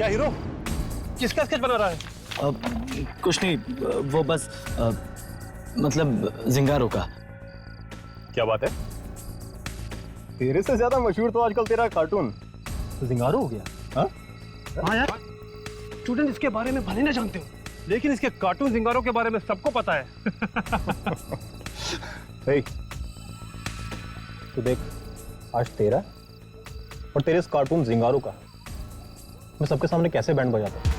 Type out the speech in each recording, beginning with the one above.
क्या हीरो, किसका स्केच बना रहा है? कुछ नहीं, वो बस मतलब जिंगारो का। क्या बात है? तेरे से ज्यादा मशहूर तो आजकल तेरा कार्टून जिंगारो हो गया। हाँ यार, स्टूडेंट इसके बारे में भले ना जानते हो, लेकिन इसके कार्टून जिंगारो के बारे में सबको पता है। तू देख, आज तेरा और तेरे इस कार्टून जिंगारो का मैं सबके सामने कैसे बैंड बजाता हूं।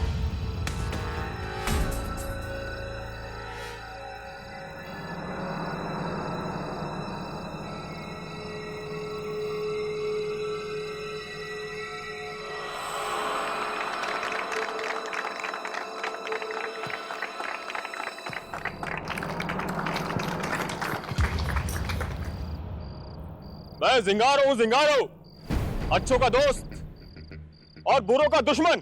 मैं जिंगारो हूं, जिंगारो, अच्छों का दोस्त और बुरों का दुश्मन।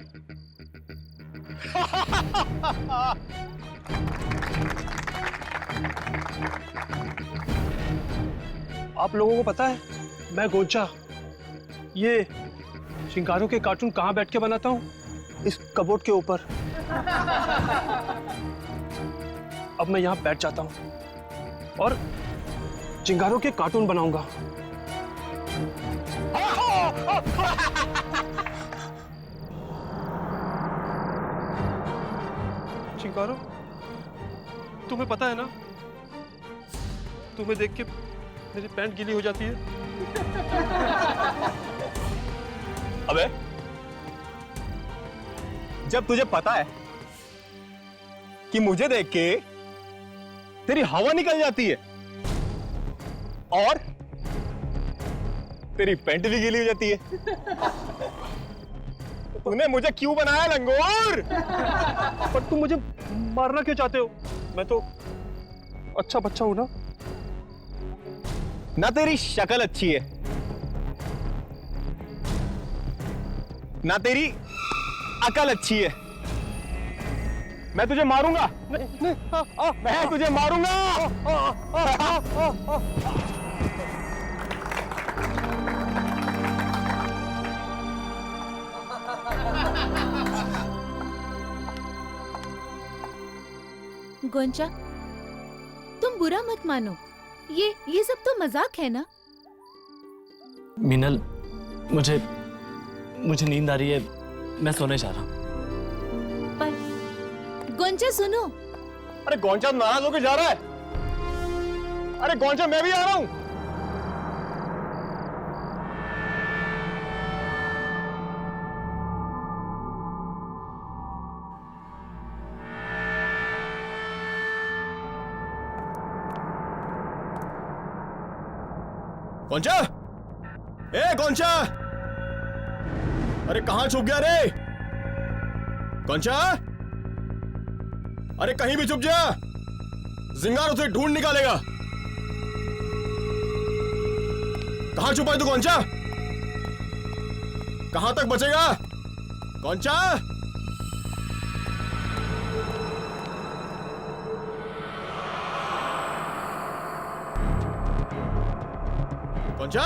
आप लोगों को पता है मैं गोंचा ये जिंगारो के कार्टून कहां बैठ के बनाता हूं? इस कबोर्ड के ऊपर। अब मैं यहां बैठ जाता हूं और जिंगारो के कार्टून बनाऊंगा। चिंगारो, तुम्हें पता है ना, तुम्हें देख के मेरी पैंट गीली हो जाती है। अबे, जब तुझे पता है कि मुझे देख के तेरी हवा निकल जाती है और तेरी पैंट भी गीली हो जाती है, तूने मुझे क्यों बनाया लंगोर? पर तुम मुझे मारना क्यों चाहते हो? मैं तो अच्छा बच्चा हूं ना। ना तेरी शक्ल अच्छी है, ना तेरी अकल अच्छी है। मैं तुझे मारूंगा, मैं तुझे मारूंगा। गोंचा, तुम बुरा मत मानो, ये सब तो मजाक है ना। मीनल, मुझे नींद आ रही है, मैं सोने जा रहा हूँ। पर गोंचा सुनो। अरे गोंचा नाराज होकर जा रहा है। अरे गोंचा, मैं भी आ रहा हूं। गोंचा, ए गोंचा, अरे कहां छुप गया रे? गोंचा, अरे कहीं भी छुप जा, जिंगारो उसे ढूंढ निकालेगा। कहां छुपा है तू गोंचा? कहां तक बचेगा गोंचा? गोंचा,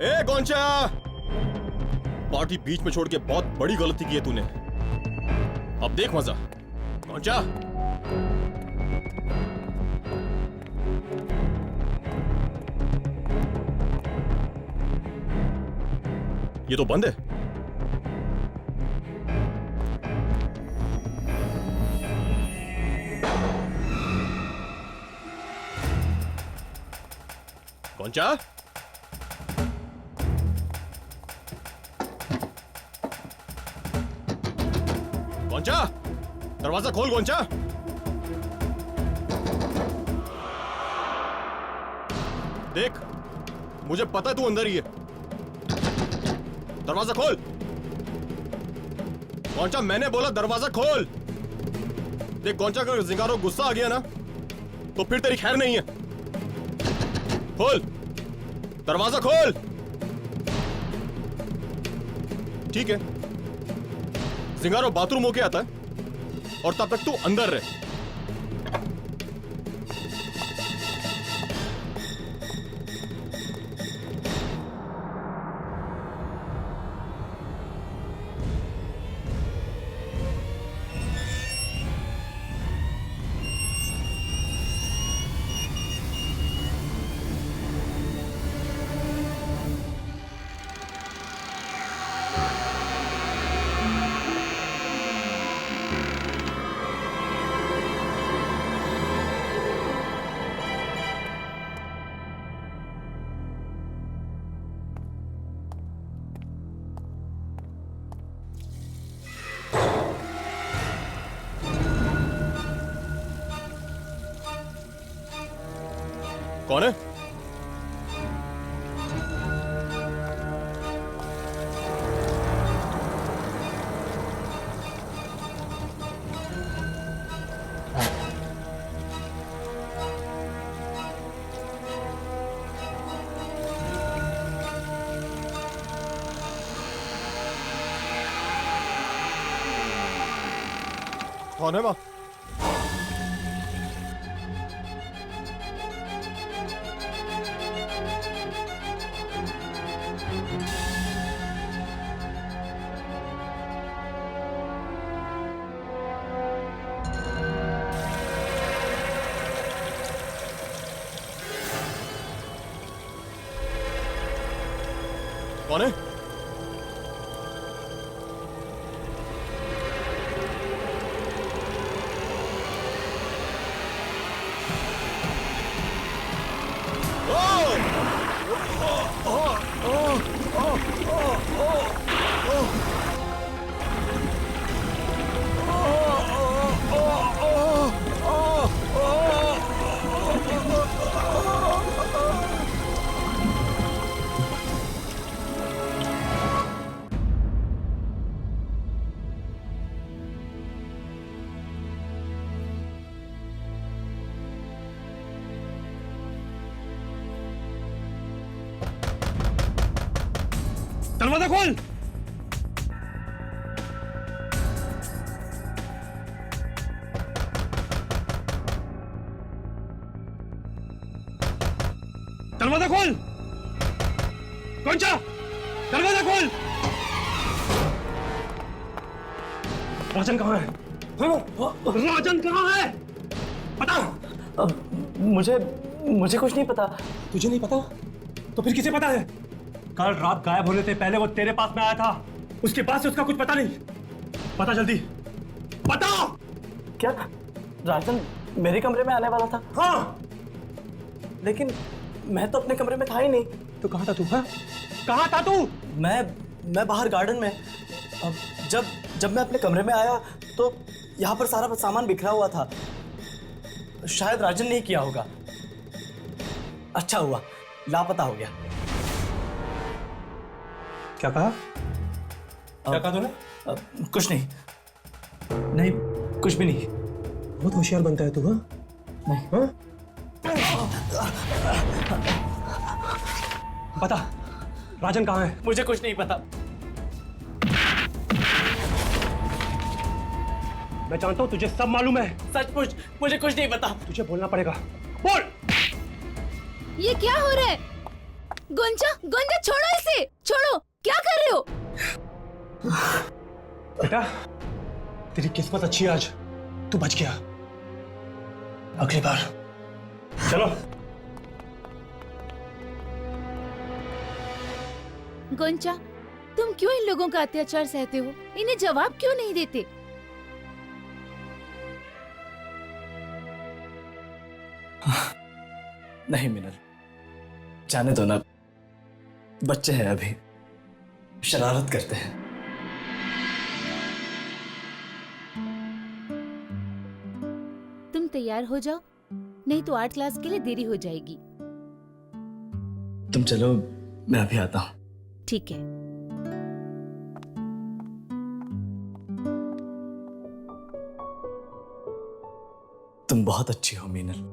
ए गोंचा, पार्टी बीच में छोड़ के बहुत बड़ी गलती की है तूने। अब देख मजा। गोंचा, ये तो बंद है। गोंचा, गोंचा, दरवाजा खोल गोंचा। देख, मुझे पता है तू अंदर ही है, दरवाजा खोल। गोंचा, मैंने बोला दरवाजा खोल। देख गोंचा, अगर जिंगारो गुस्सा आ गया ना तो फिर तेरी खैर नहीं है। खोल, दरवाजा खोल। ठीक है, जिंगारो बाथरूम होके आता है और तब तक तू अंदर रहे। कौन है? कौन है माँ? कौन है? दरवाजा खोल। दरवाजा खोल। गोंचा, दरवाजा खोल। राजन कहाँ है? राजन कहाँ है? बता। मुझे कुछ नहीं पता। तुझे नहीं पता? तो फिर किसे पता है? कल रात गायब होने से पहले वो तेरे पास में आया था, उसके बाद से उसका कुछ पता नहीं। पता जल्दी, पता। क्या राजन मेरे कमरे में आने वाला था? हाँ, लेकिन मैं तो अपने कमरे में था ही नहीं। तो कहाँ था तू? हाँ, कहाँ था तू? मैं बाहर गार्डन में। अब जब मैं अपने कमरे में आया तो यहाँ पर सारा सामान बिखरा हुआ था। शायद राजन ने ही किया होगा। अच्छा हुआ लापता हो गया। क्या कहा? क्या कहा तूने? कुछ नहीं, नहीं कुछ भी नहीं। बहुत होशियार बनता है तू। हाँ नहीं। हाँ? पता राजन कहाँ है? मुझे कुछ नहीं पता। मैं जानता हूँ तुझे सब मालूम है। सचमुच मुझे कुछ नहीं पता। तुझे बोलना पड़ेगा, बोल। ये क्या हो रहा है? गुंजा, गुंजा छोड़ो इसे, छोड़ो। क्या कर रहे हो? बेटा तेरी किस्मत अच्छी है, आज तू बच गया। अगली बार चलो। गुंजा, तुम क्यों इन लोगों का अत्याचार सहते हो? इन्हें जवाब क्यों नहीं देते? नहीं मिनल, जाने दो ना, बच्चे हैं अभी, शरारत करते हैं। तुम तैयार हो जाओ, नहीं तो आर्ट क्लास के लिए देरी हो जाएगी। तुम चलो, मैं अभी आता हूं। ठीक है। तुम बहुत अच्छी हो मीनल।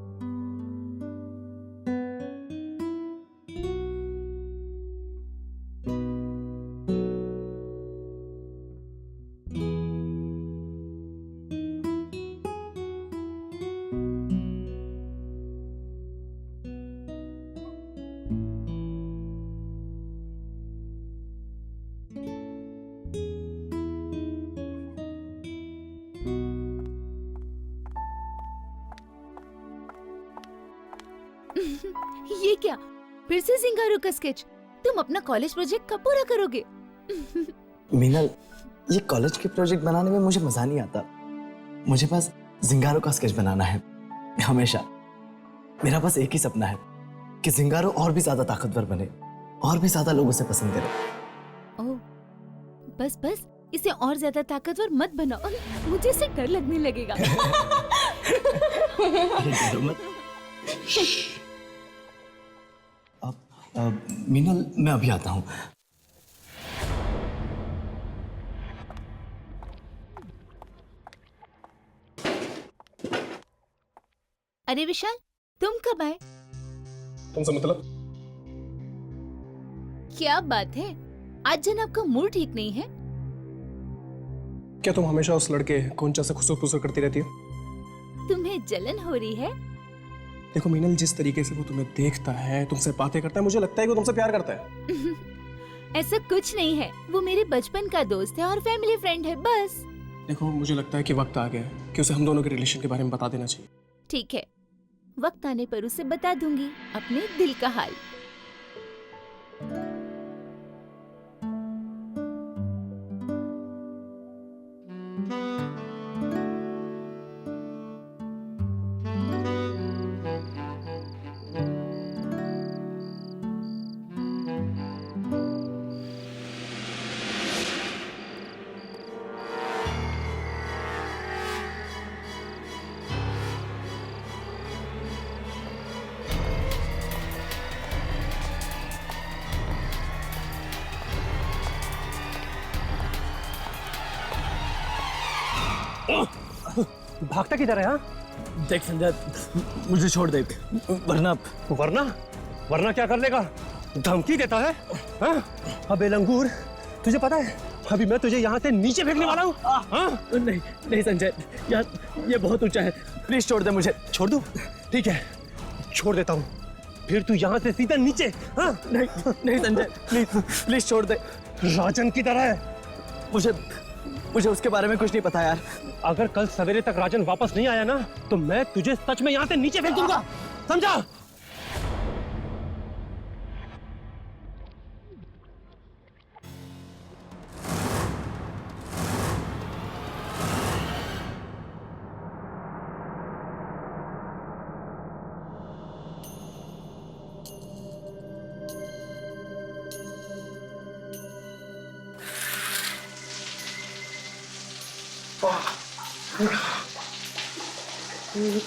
ये क्या, फिर से जिंगारो का स्केच? तुम अपना कॉलेज प्रोजेक्ट कब पूरा करोगे? मीनल, ये कॉलेज के प्रोजेक्ट बनाने में मुझे मजा नहीं आता। मुझे बस जिंगारो का स्केच बनाना है हमेशा। मेरा बस एक ही सपना है कि जिंगारो और भी ज्यादा ताकतवर बने, और भी ज्यादा लोग उसे पसंद करें। ओह, बस बस इसे और ज्यादा ताकतवर मत बनाओ, मुझे इससे डर लगने लगेगा। मीनल, मैं अभी आता हूँ। अरे विशाल, तुम कब आए? तुमसे मतलब? क्या बात है, आज जनाब का मूड ठीक नहीं है? क्या तुम हमेशा उस लड़के गोंचा से खुसर फुसर करती रहती हो? तुम्हें जलन हो रही है? देखो मीनल, जिस तरीके से वो तुम्हें देखता है, तुमसे बातें करता है, मुझे लगता है कि वो तुमसे प्यार करता है। ऐसा कुछ नहीं है, वो मेरे बचपन का दोस्त है और फैमिली फ्रेंड है, बस। देखो, मुझे लगता है कि वक्त आ गया है कि उसे हम दोनों के रिलेशन के बारे में बता देना चाहिए। ठीक है, वक्त आने पर उसे बता दूंगी अपने दिल का हाल। भागता किधर है? हाँ, देख संजय, मुझे छोड़ दे, वरना वरना वरना क्या कर लेगा? धमकी देता है? हाँ? अबे लंगूर, तुझे पता है अभी मैं तुझे यहाँ से नीचे फेंकने वाला हूँ। हाँ? नहीं नहीं संजय, यार ये बहुत ऊंचा है, प्लीज छोड़ दे मुझे। छोड़ दूँ? ठीक है, छोड़ देता हूँ, फिर तू यहाँ से सीधा नीचे। हाँ? नहीं नहीं संजय, प्लीज प्लीज छोड़ दे। राजन की तरह है। मुझे उसके बारे में कुछ नहीं पता यार। अगर कल सवेरे तक राजन वापस नहीं आया ना, तो मैं तुझे सच में यहाँ से नीचे फेंक दूंगा, समझा?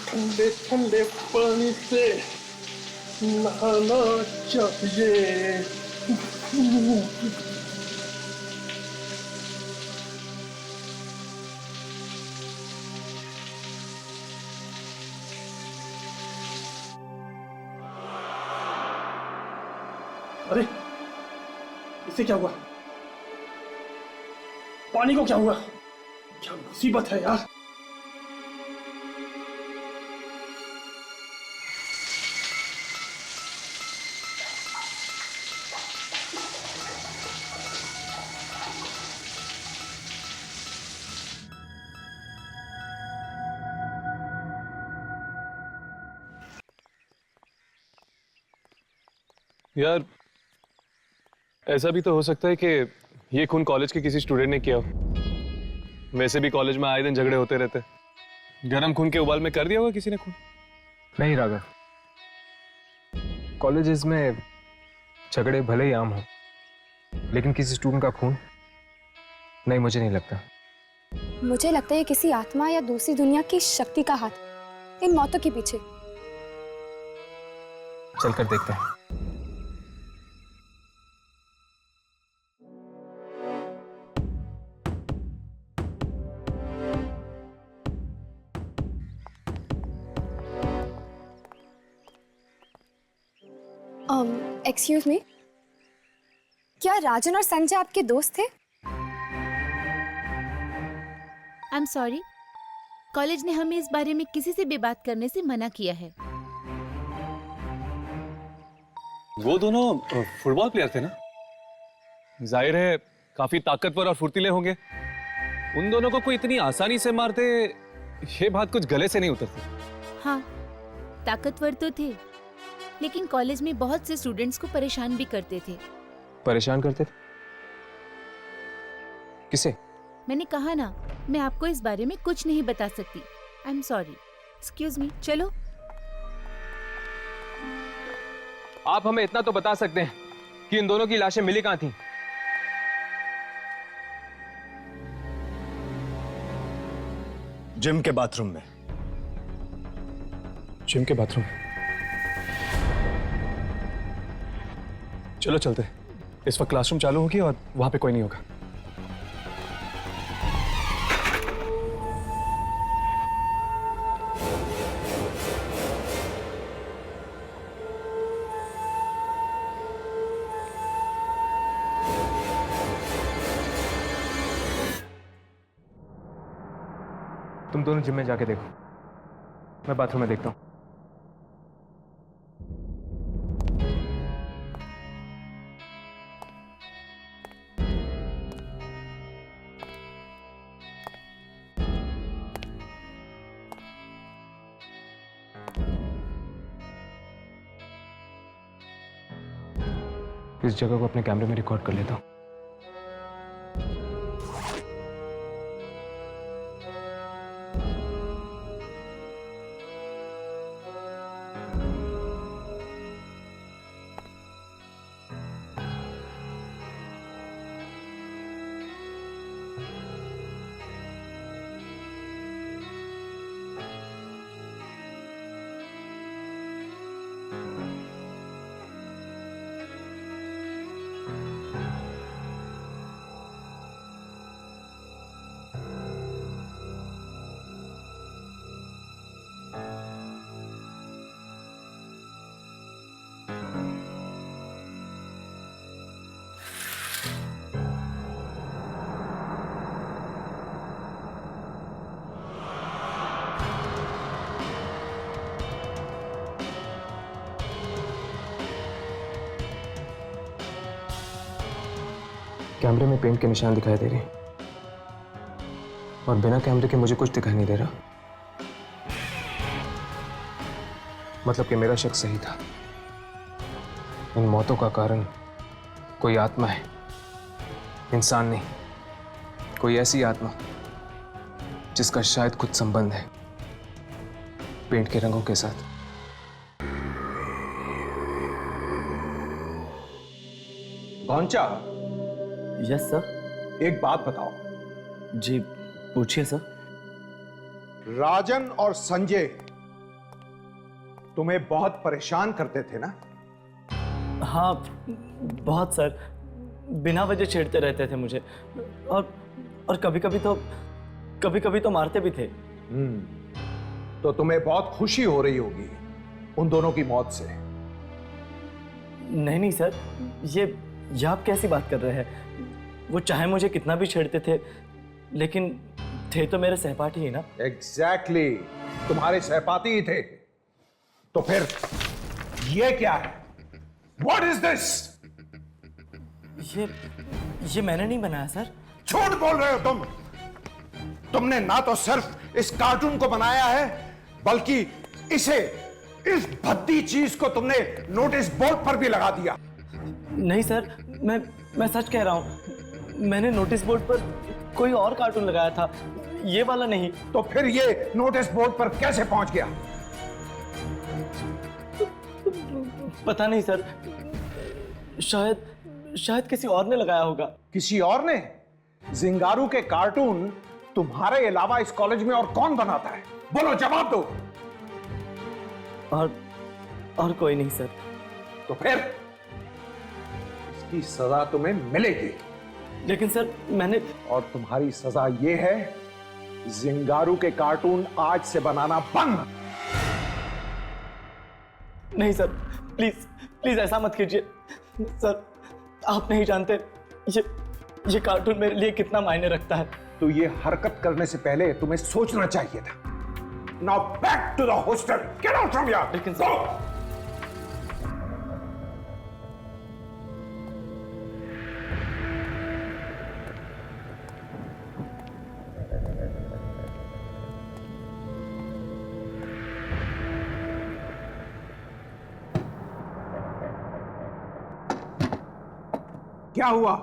ठंडे ठंडे पानी से नहाना चाहिए। अरे, इसे क्या हुआ? पानी को क्या हुआ? क्या मुसीबत है यार। यार, ऐसा भी तो हो सकता है कि ये खून कॉलेज के किसी स्टूडेंट ने किया हो। वैसे भी कॉलेज में आए दिन झगड़े होते रहते, गरम खून के उबाल में कर दिया होगा किसी ने खून। नहीं राघव, कॉलेजेस में झगड़े भले ही आम हो, लेकिन किसी स्टूडेंट का खून नहीं, मुझे नहीं लगता। मुझे लगता है किसी आत्मा या दूसरी दुनिया की शक्ति का हाथ इन मौतों के पीछे। चलकर देखते हैं। एक्सक्यूज मी, क्या राजन और संजय आपके दोस्त थे? आई एम सॉरी, कॉलेज ने हमें इस बारे में किसी से भी बात करने से मना किया है। वो दोनों फुटबॉल प्लेयर थे ना, जाहिर है काफी ताकतवर और फुर्तीले होंगे। उन दोनों को कोई इतनी आसानी से मारते, ये बात कुछ गले से नहीं उतरती। हाँ, ताकतवर तो थे, लेकिन कॉलेज में बहुत से स्टूडेंट्स को परेशान भी करते थे। परेशान करते थे? किसे? मैंने कहा ना, मैं आपको इस बारे में कुछ नहीं बता सकती। I am sorry. Excuse me, चलो। आप हमें इतना तो बता सकते हैं कि इन दोनों की लाशें मिली कहां थी? जिम के बाथरूम में। जिम के बाथरूम? चलो चलते। इस वक्त क्लासरूम चालू होगी और वहां पे कोई नहीं होगा। तुम दोनों जिम में जाके देखो, मैं बाथरूम में देखता हूँ। इस जगह को अपने कैमरे में रिकॉर्ड कर लेता हूँ। कैमरे में पेंट के निशान दिखाई दे रहे हैं और बिना कैमरे के मुझे कुछ दिखाई नहीं दे रहा। मतलब कि मेरा शक सही था। इन मौतों का कारण कोई आत्मा है, इंसान नहीं। कोई ऐसी आत्मा जिसका शायद कुछ संबंध है पेंट के रंगों के साथ। Goncha, yes sir. एक बात बताओ। जी पूछिए सर। राजन और संजय तुम्हें बहुत परेशान करते थे ना? हाँ बहुत सर, बिना वजह छेड़ते रहते थे मुझे और कभी कभी तो मारते भी थे। तो तुम्हें बहुत खुशी हो रही होगी उन दोनों की मौत से। नहीं सर, ये आप कैसी बात कर रहे हैं? वो चाहे मुझे कितना भी छेड़ते थे लेकिन थे तो मेरे सहपाठी ही ना। एग्जैक्टली, तुम्हारे सहपाठी ही थे। तो फिर ये क्या है? What is this? ये मैंने नहीं बनाया सर। झूठ बोल रहे हो तुम। तुमने ना तो सिर्फ इस कार्टून को बनाया है बल्कि इस भद्दी चीज को तुमने नोटिस बोर्ड पर भी लगा दिया। नहीं सर, मैं सच कह रहा हूं। मैंने नोटिस बोर्ड पर कोई और कार्टून लगाया था, ये वाला नहीं। तो फिर ये नोटिस बोर्ड पर कैसे पहुंच गया? पता नहीं सर, शायद किसी और ने लगाया होगा। किसी और ने? जिंगारू के कार्टून तुम्हारे अलावा इस कॉलेज में और कौन बनाता है? बोलो, जवाब दो। और कोई नहीं सर। तो फिर इसकी सजा तुम्हें मिलेगी। लेकिन सर मैंने। और तुम्हारी सजा यह है, जिंगारू के कार्टून आज से बनाना बंद। नहीं सर, प्लीज ऐसा मत कीजिए सर। आप नहीं जानते ये कार्टून मेरे लिए कितना मायने रखता है। तो ये हरकत करने से पहले तुम्हें सोचना चाहिए था। Now back to the hostel, get out from here. लेकिन सर, क्या हुआ?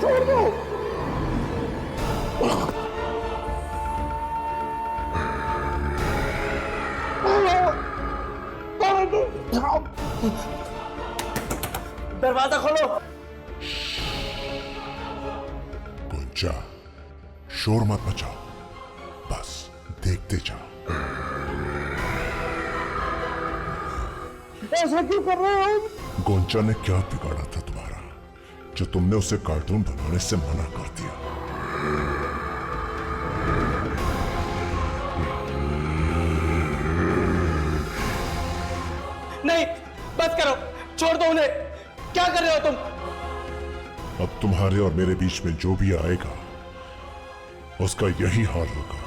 छोड़ दो। दरवाजा खोलो। गुंजा, शोर मत मचाओ, बस देखते जाओ। ऐसा क्यों कर रहे हो? गोंचा ने क्या बिगाड़ा था तुम्हारा जो तुमने उसे कार्टून बनाने से मना कर दिया? नहीं, बस करो, छोड़ दो उन्हें। क्या कर रहे हो तुम? अब तुम्हारे और मेरे बीच में जो भी आएगा उसका यही हाल होगा।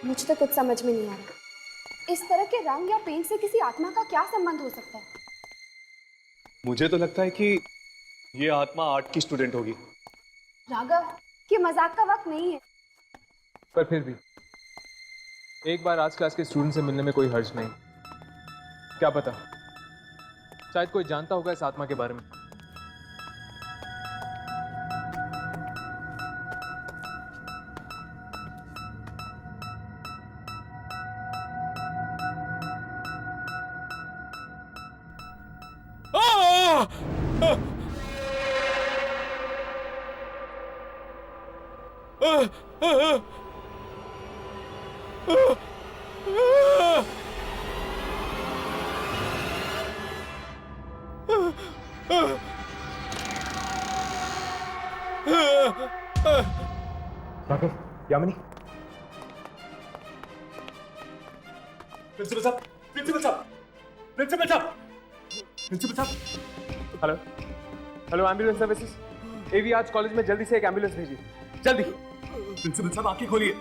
मुझे तो कुछ समझ में नहीं आ रहा। इस तरह के रंग या पेंट से किसी आत्मा का क्या संबंध हो सकता है? मुझे तो लगता है कि ये आत्मा आर्ट की स्टूडेंट होगी। राघव, ये मजाक का वक्त नहीं है। पर फिर भी एक बार आज क्लास के स्टूडेंट से मिलने में कोई हर्ज नहीं। क्या पता, शायद कोई जानता होगा इस आत्मा के बारे में। राघव, यामिनी, प्रिंसिपल साहब, प्रिंसिपल साहब, प्रिंसिपल साहब, प्रिंसिपल साहब। Hello hello, ambulance services. एवी आज कॉलेज में जल्दी से एक एम्बुलेंस भेजिए, जल्दी। प्रिंसिपल साहब आंखें खोलिए।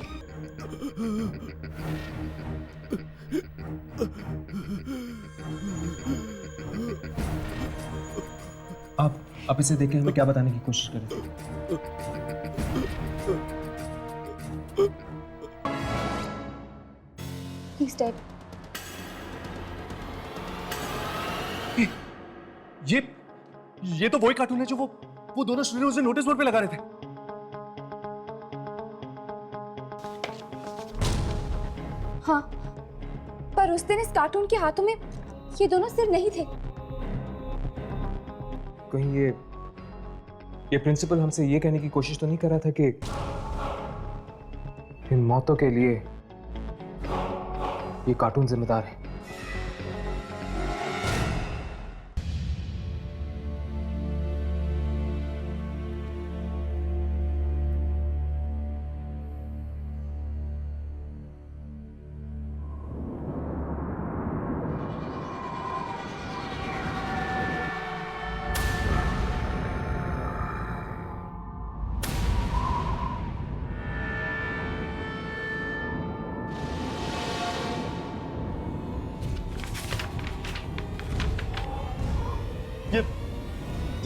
आप इसे देख के हमें क्या बताने की कोशिश कर रहे थे? He's dead. ये तो वही कार्टून है जो वो दोनों स्टूडेंट उसे नोटिस बोर्ड पे लगा रहे थे। हाँ, पर उस दिन इस कार्टून के हाथों में ये दोनों सिर नहीं थे। कहीं ये प्रिंसिपल हमसे ये कहने की कोशिश तो नहीं कर रहा था कि इन मौतों के लिए ये कार्टून जिम्मेदार है?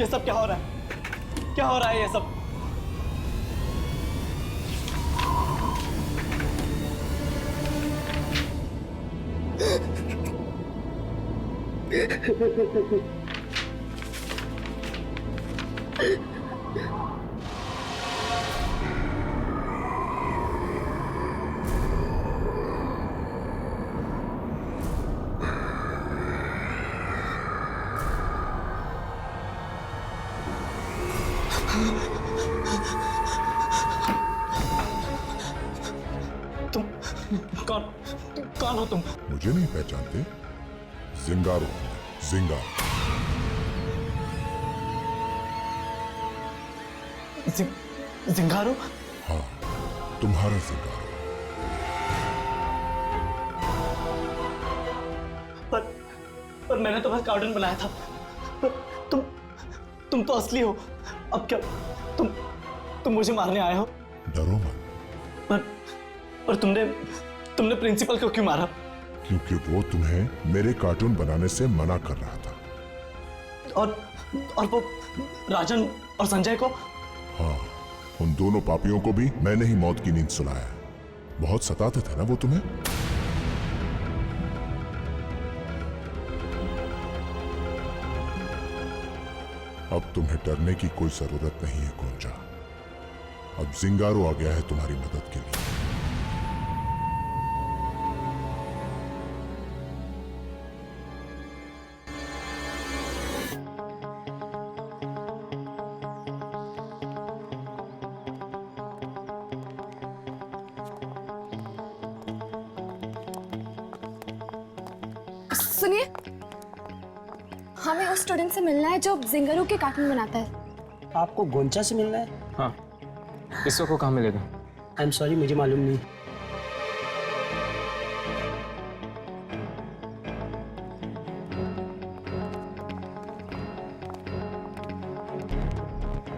ये सब क्या हो रहा है? क्या हो रहा है ये सब? कौन हो तुम? मुझे नहीं पहचानते? जिंगारो, जिंगा। जिंगारो? हाँ, तुम्हारा जिंगारो। पर मैंने तो बस कार्टून बनाया था। तुम तो असली हो। अब क्या तुम मुझे मारने आए हो? डरो मत। पर तुमने प्रिंसिपल को क्यों मारा? क्योंकि वो तुम्हें मेरे कार्टून बनाने से मना कर रहा था। और वो राजन और संजय को? हाँ, उन दोनों पापियों को भी मैंने ही मौत की नींद सुलाया। बहुत सताते थे ना वो तुम्हें। अब तुम्हें डरने की कोई जरूरत नहीं है गोंजा। अब जिंगारो आ गया है तुम्हारी मदद के लिए। सुनिए, हमें उस स्टूडेंट से मिलना है जो जिंगारो के कार्टून बनाता है। आपको गोंचा से मिलना है? हाँ, इस वक्त को कहाँ मिलेगा? आई एम सॉरी, मुझे मालूम नहीं।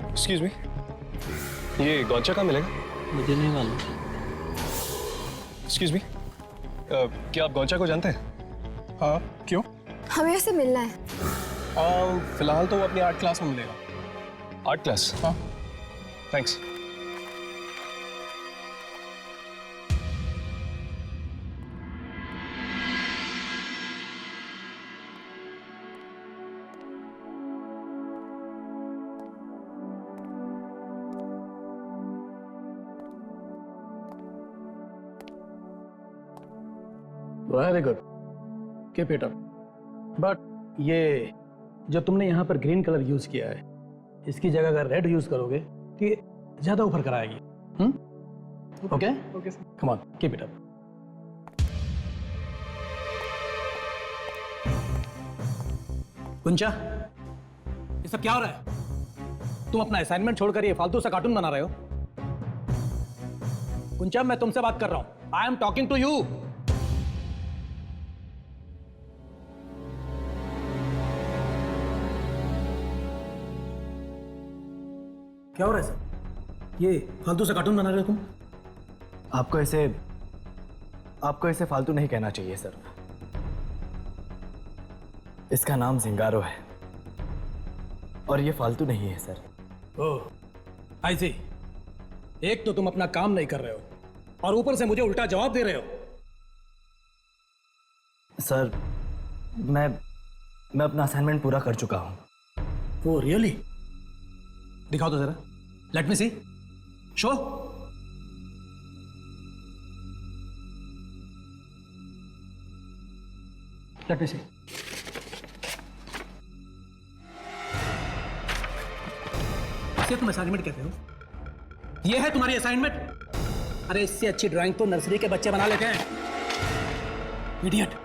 एक्सक्यूज मी, ये गोंचा कहाँ मिलेगा? मुझे नहीं मालूम। एक्सक्यूज मी, क्या आप गोंचा को जानते हैं? हाँ, क्यों? हमें उससे मिलना है। फिलहाल तो वो अपनी आर्ट क्लास में मिलेगा। Art class? हाँ। Thanks. Very good, keep it up. But ये जो तुमने यहाँ पर ग्रीन कलर यूज किया है, इसकी जगह अगर रेड यूज करोगे तो ये ज्यादा ऊपर कराएगी। Okay okay, come on, keep it up. कुंचा, ये सब क्या हो रहा है? तुम अपना असाइनमेंट छोड़कर ये फालतू सा कार्टून बना रहे हो। कुंचा, मैं तुमसे बात कर रहा हूं। I am talking to you. क्या हो रहा है सर? ये फालतू सा कार्टून बना रहे हो तुम? आपको इसे फालतू नहीं कहना चाहिए सर। इसका नाम जिंगारो है और ये फालतू नहीं है सर। ओह, आई सी। एक तो तुम अपना काम नहीं कर रहे हो और ऊपर से मुझे उल्टा जवाब दे रहे हो। सर, मैं अपना असाइनमेंट पूरा कर चुका हूं। Oh really? दिखाओ तो जरा, लेट मी सी, शो। लेट मी सी। इसे तुम असाइनमेंट कहते हो? ये है तुम्हारी असाइनमेंट? अरे इससे अच्छी ड्राइंग तो नर्सरी के बच्चे बना लेते हैं। इडियट।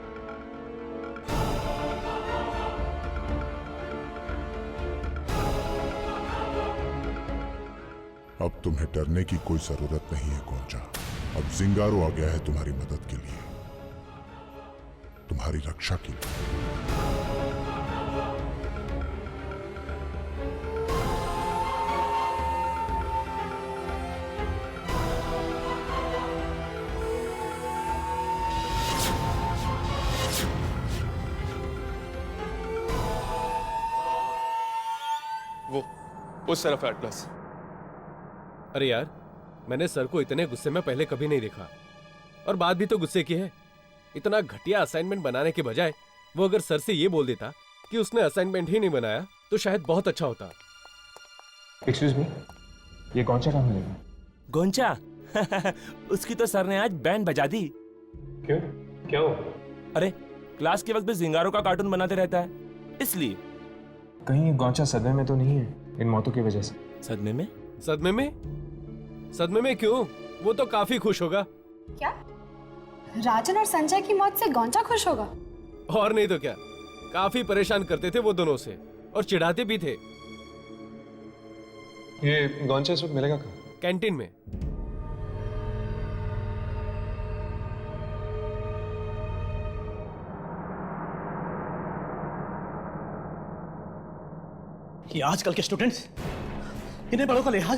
अब तुम्हें डरने की कोई जरूरत नहीं है गोंचा। अब जिंगारो आ गया है तुम्हारी मदद के लिए, तुम्हारी रक्षा के लिए। वो उस तरफ है एटलस। अरे यार, मैंने सर को इतने गुस्से में पहले कभी नहीं देखा, और बात भी तो गुस्से की है। इतना घटिया असाइनमेंट बनाने के बजाय वो अगर सर से ये बोल देता कि उसने असाइनमेंट ही नहीं बनाया तो शायद बहुत अच्छा होता। एक्सक्यूज मी, ये गोंचा कहाँ मिलेगा? गोंचा? उसकी तो सर ने आज बैंड बजा दी। क्यों? क्या हुआ? अरे क्लास के वक्त भी जिंगारो का कार्टून बनाते रहता है, इसलिए। कहीं ये गोंचा सदमे में तो नहीं है इन मौतों की वजह से? सदमे में? सदमे में? सदमे में क्यों? वो तो काफी खुश होगा। क्या राजन और संजय की मौत से गोंचा खुश होगा? और नहीं तो क्या, काफी परेशान करते थे वो दोनों से और चिढ़ाते भी थे। ये गोंचा इस वक्त मिलेगा कहाँ? कैंटीन में। ये आजकल के स्टूडेंट्स, इन्हें बड़ों का लिहाज